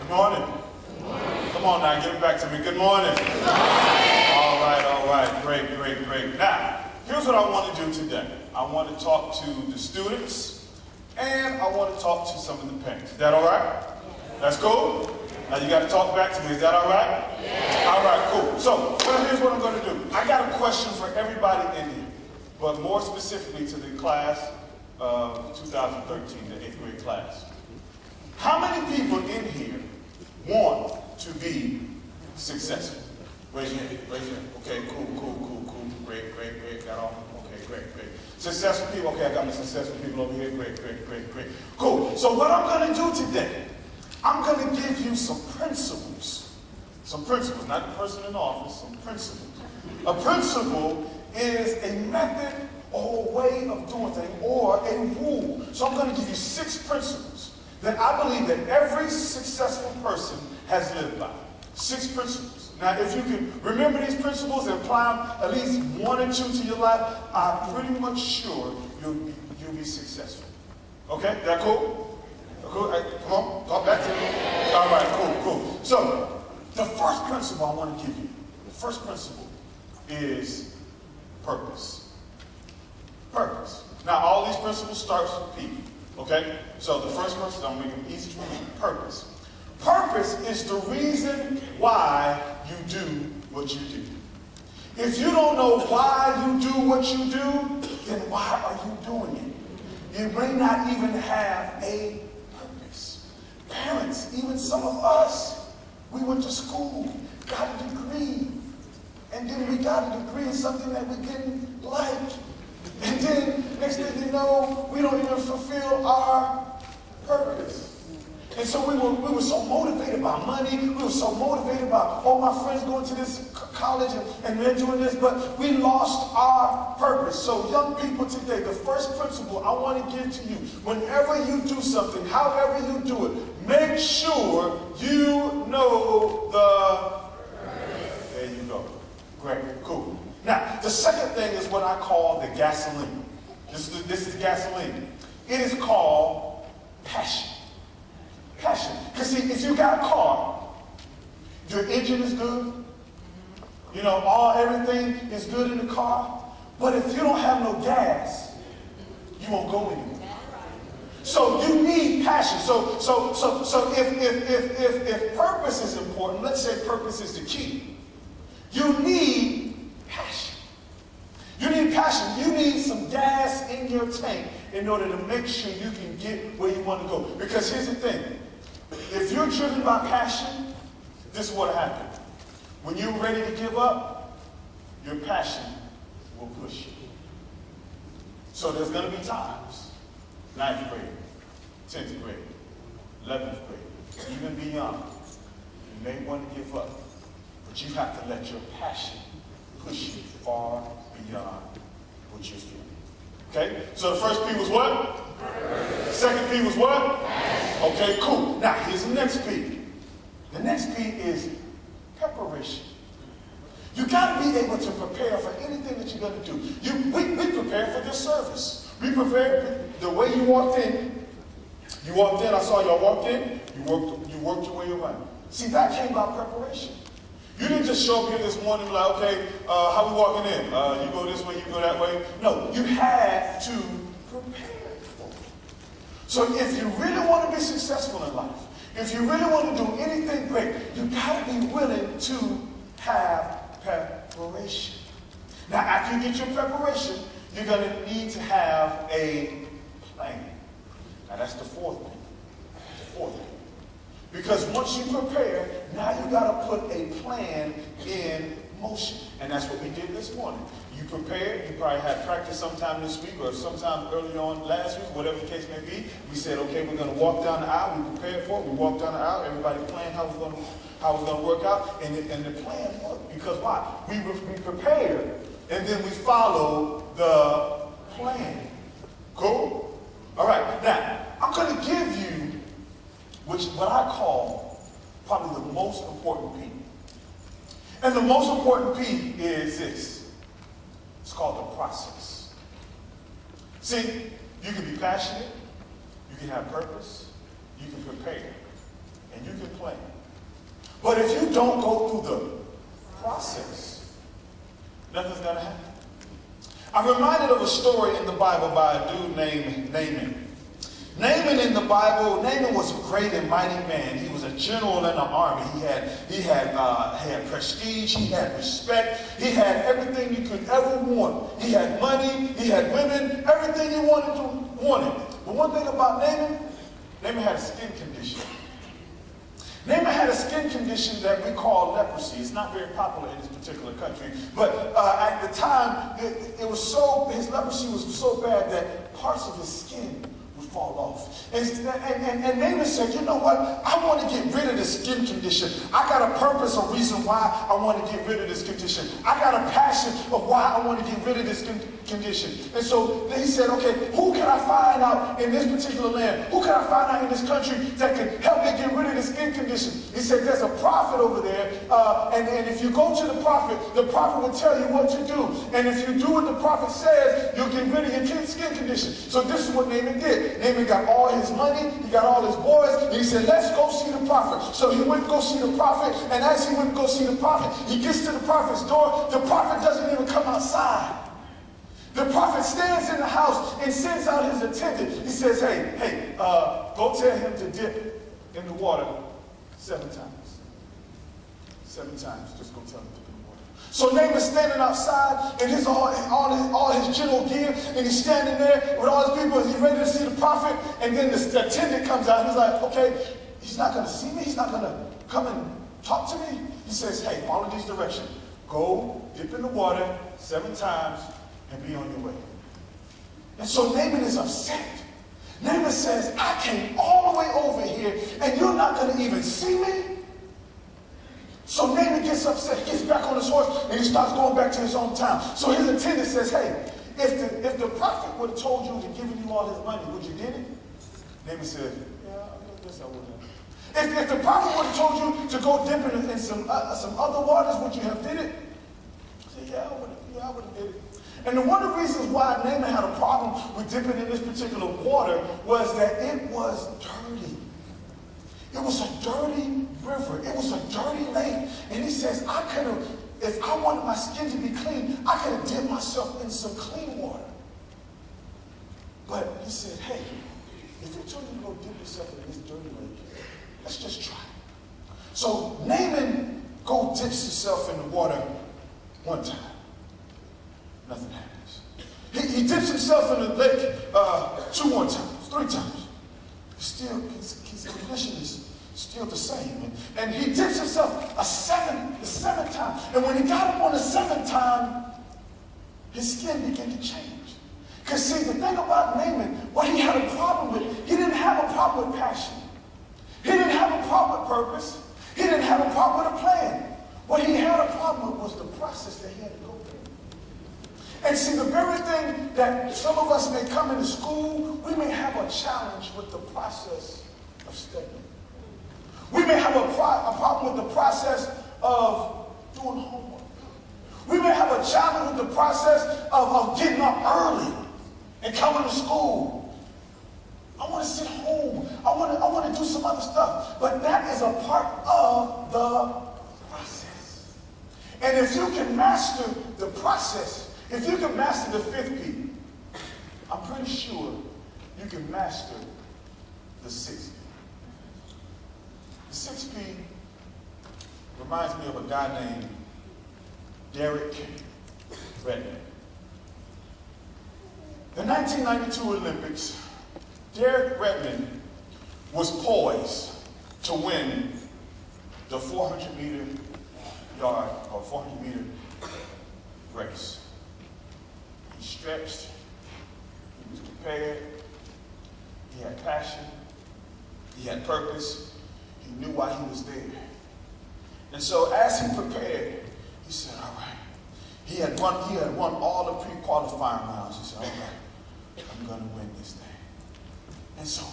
Good morning. Come on now, give it back to me. Good morning. All right. Great. Now, here's what I want to do today. I want to talk to the students, and I want to talk to some of the parents. Is that all right? That's cool? Now you got to talk back to me. Is that all right? Yeah. All right, cool. So, here's what I'm going to do. I got a question for everybody in here, but more specifically to the class of 2013, the 8th grade class. How many people in here want to be successful? Raise your hand. Okay, cool. Great. Got all. Okay, great. Successful people. Okay, I got my successful people over here. Great. Cool. So what I'm going to do today, I'm going to give you some principles. Some principles, not the person in office, some principles. A principle is a method or a way of doing things or a rule. So I'm going to give you 6 principles that I believe that every successful person has lived by. 6 principles. Now, if you can remember these principles and apply them at least 1 or 2 to your life, I'm pretty much sure you'll be successful. Okay? That cool? Cool? Come on, talk back to me. All right, cool. So, the first principle I want to give you, the first principle is purpose. Purpose. Now, all these principles start with P. Okay? So, the first principle, I'm going to make them easy to read. Purpose. Purpose is the reason why you do what you do. If you don't know why you do what you do, then why are you doing it? You may not even have a purpose. Parents, even some of us, we went to school, got a degree, and then we got a degree in something that we didn't like. And then, next thing you know, we don't even fulfill our purpose. And so we were so motivated by money. We were so motivated by all my friends going to this college and they're doing this, but we lost our purpose. So young people today, the first principle I want to give to you, whenever you do something, however you do it, make sure you know the purpose. There you go. Great, cool. Now, the second thing is what I call the gasoline. This is gasoline. It is called passion. Passion. Because see, if you got a car, your engine is good, you know, everything is good in the car, but if you don't have no gas, you won't go anywhere. So you need passion. So if purpose is important, let's say purpose is the key, you need passion. You need passion. You need some gas in your tank in order to make sure you can get where you want to go. Because here's the thing. If you're driven by passion, this is what happens. When you're ready to give up, your passion will push you. So there's going to be times, 9th grade, 10th grade, 11th grade, even beyond, you may want to give up, but you have to let your passion push you far beyond what you're feeling. Okay? So the first P was what? The second P was what? Okay, cool. Now, here's the next P. The next P is preparation. You got to be able to prepare for anything that you're going to do. We prepare for this service. We prepared the way you walked in. You walked in, I saw y'all walked in, you worked your way around. See, that came by preparation. You didn't just show up here this morning like, okay, how we walking in? You go this way, you go that way. No, you had to prepare for it. So if you really want to be successful in life, if you really want to do anything great, you got to be willing to have preparation. Now, after you get your preparation, you're going to need to have a plan. Now, that's the fourth thing. Because once you prepare, now you got to put a plan in motion. And that's what we did this morning. You prepared, you probably had practice sometime this week or sometime early on last week, whatever the case may be. We said, okay, we're going to walk down the aisle. We prepared for it. We walked down the aisle. Everybody planned how it's going to work out. And the plan worked. Because why? We prepared, and then we followed the plan. Cool? All right. Now, I'm going to give you what I call probably the most important P. And the most important P is this. It's called the process. See, you can be passionate, you can have purpose, you can prepare, and you can plan. But if you don't go through the process, nothing's going to happen. I'm reminded of a story in the Bible by a dude named Naaman. Naaman in the Bible, Naaman was a great and mighty man. He was a general in the army. He had prestige, he had respect, he had everything you could ever want. He had money, he had women, everything you wanted. But one thing about Naaman had a skin condition. Naaman had a skin condition that we call leprosy. It's not very popular in this particular country, but at the time, his leprosy was so bad that parts of his skin would fall off. And Naaman said, you know what? I want to get rid of this skin condition. I got a purpose, a reason why I want to get rid of this condition. I got a passion of why I want to get rid of this condition. And so he said, okay, who can I find out in this particular land? Who can I find out in this country that can help me get rid of this skin condition? He said, there's a prophet over there. And if you go to the prophet will tell you what to do. And if you do what the prophet says, you'll get rid of your skin condition. So this is what Naaman did. Naaman got all his money, he got all his boys, and he said, let's go see the prophet. So he went to go see the prophet, and as he went to go see the prophet, he gets to the prophet's door. The prophet doesn't even come outside. The prophet stands in the house and sends out his attendant. He says, hey, go tell him to dip in the water 7 times. 7 times, just go tell him to dip in the water. So Naaman's standing outside in all his general gear, and he's standing there with all his people, and he's ready to see the prophet, and then the attendant comes out, and he's like, okay, he's not going to see me, he's not going to come and talk to me. He says, hey, follow these directions. Go dip in the water 7 times and be on your way. And so Naaman is upset. Naaman says, I came all the way over here, and you're not going to even see me? So Naaman gets upset, he gets back on his horse, and he starts going back to his own town. So his attendant says, hey, if the prophet would have told you to give you all his money, would you did it? Naaman said, yeah, I guess I would have. If the prophet would have told you to go dip in some other waters, would you have did it? He said, yeah, I would have did it. And one of the reasons why Naaman had a problem with dipping in this particular water was that it was dirty. It was a dirty river. It was a dirty lake. And he says, if I wanted my skin to be clean, I could have dipped myself in some clean water. But he said, hey, if you told you to go dip yourself in this dirty lake, let's just try it. So Naaman dips himself in the water 1 time. Nothing happens. He dips himself in the lake 2 more times, 3 times. Still, his condition is still the same. And he dips himself the seventh time. And when he got up on the 7th time, his skin began to change. Because see, the thing about Naaman, what he had a problem with, he didn't have a problem with passion. He didn't have a problem with purpose. He didn't have a problem with a plan. What he had a problem with was the process that he had to go through. And see, the very thing that some of us may come into school, we may have a challenge with the process of studying. We may have a problem with the process of doing homework. We may have a challenge with the process of getting up early and coming to school. I want to sit home. I want to do some other stuff. But that is a part of the process. And if you can master the process, if you can master the 5th P, I'm pretty sure you can master the 6th P. The 6th P reminds me of a guy named Daryl. The 1992 Olympics, Derek Redmond was poised to win the 400-meter yard or 400-meter race. He stretched, he was prepared, he had passion, he had purpose, he knew why he was there. And so as he prepared, he said, all right. He had won all the pre-qualifying rounds. He said, all right, I'm going to win this thing. And so,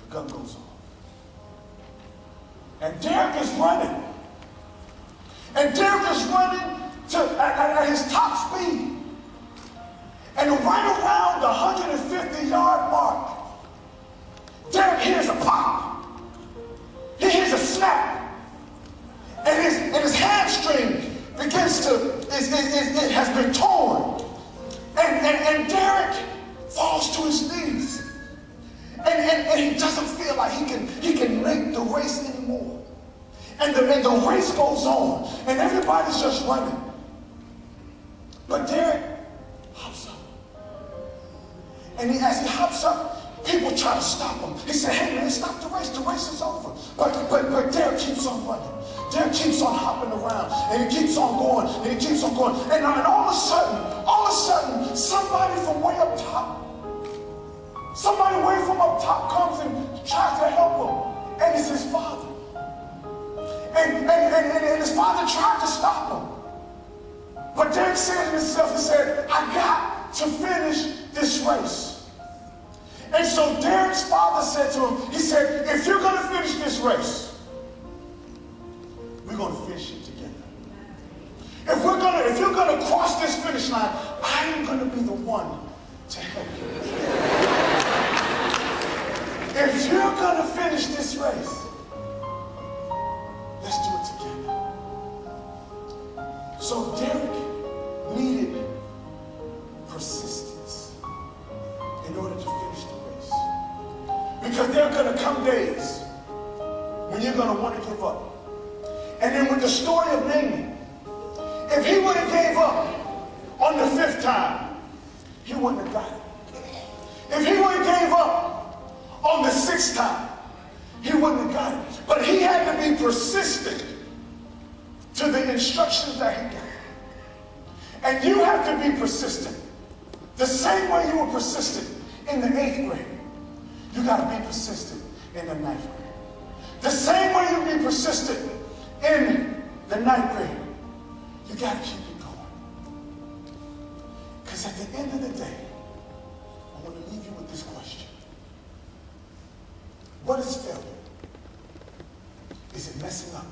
the gun goes off. And Derek is running. And Derek is running at his top speed. And right around the 150-yard mark, Derek hears a pop. it has been torn. And Derek falls to his knees. And he doesn't feel like he can make the race anymore. And the race goes on. And everybody's just running. But Derek hops up. And as he hops up, people try to stop him. He said, hey man, stop the race. The race is over. But Derek keeps on running. Derek keeps on hopping around. And he keeps on going. And he keeps on going. And all of a sudden, somebody from way up top, comes and tries to help him. And it's his father. And his father tried to stop him. But Derek said to himself, he said, I got to finish this race. And so Derek's father said to him, he said, if you're going to finish this race, we're going to finish it together. If you're going to cross this finish line, I am going to be the one to help you. If you're going to finish this race, let's do it together. So Derek needed persistence in order to finish the race. Because there are going to come days when you're going to want to give up. And then with the story of Naaman, if he would have gave up on the 5th time, he wouldn't have got it. If he would have gave up on the 6th time, he wouldn't have got it. But he had to be persistent to the instructions that he got. And you have to be persistent. The same way you were persistent in the 8th grade, you got to be persistent in the 9th grade. The same way you be persistent in the 9th grade, you got to keep it going. Because at the end of the day, I want to leave you with this question. What is failure? Is it messing up?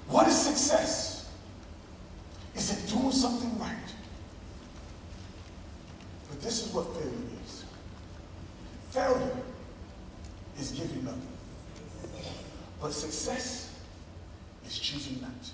What is success? Is it doing something right? But this is what failure is. Failure is giving up. But success is choosing not to.